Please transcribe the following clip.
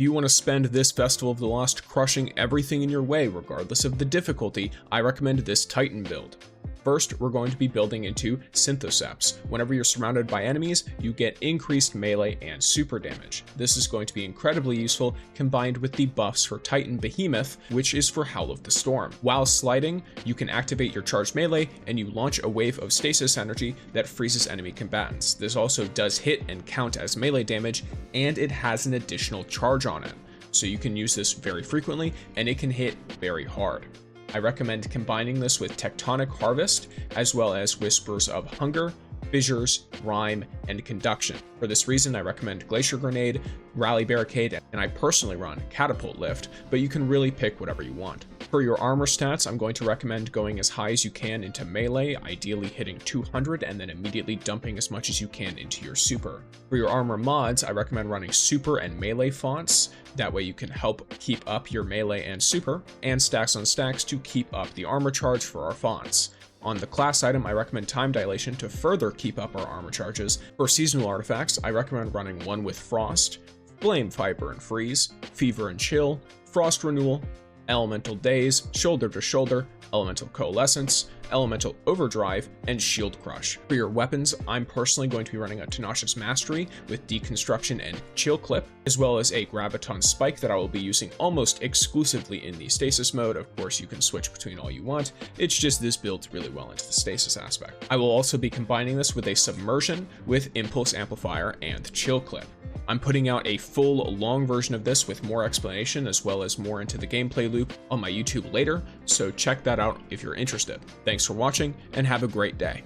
you want to spend this Festival of the Lost crushing everything in your way, regardless of the difficulty, I recommend this Titan build. First, we're going to be building into Synthoceps. Whenever you're surrounded by enemies, you get increased melee and super damage. This is going to be incredibly useful combined with the buffs for Titan Behemoth, which is for Howl of the Storm. While sliding, you can activate your charged melee and you launch a wave of stasis energy that freezes enemy combatants. This also does hit and count as melee damage, and it has an additional charge on it. So you can use this very frequently and it can hit very hard. I recommend combining this with Tectonic Harvest, as well as Whispers of Hunger, Fissures, Rime, and Conduction. For this reason, I recommend Glacier Grenade, Rally Barricade, and I personally run Catapult Lift, but you can really pick whatever you want. For your armor stats, I'm going to recommend going as high as you can into melee, ideally hitting 200, and then immediately dumping as much as you can into your super. For your armor mods, I recommend running super and melee fonts. That way you can help keep up your melee and super, and stacks on stacks to keep up the armor charge for our fonts. On the class item, I recommend Time Dilation to further keep up our armor charges. For seasonal artifacts, I recommend running one with Frost, Flame Viper and Freeze, Fever and Chill, Frost Renewal, Elemental Daze, Shoulder to Shoulder, Elemental Coalescence, Elemental Overdrive, and Shield Crush. For your weapons, I'm personally going to be running a Tenacious Mastery with Deconstruction and Chill Clip, as well as a Graviton Spike that I will be using almost exclusively in the Stasis mode. Of course, you can switch between all you want. It's just this builds really well into the Stasis aspect. I will also be combining this with a Submersion with Impulse Amplifier and Chill Clip. I'm putting out a full long version of this with more explanation as well as more into the gameplay loop on my YouTube later, so check that out if you're interested. Thanks for watching and have a great day.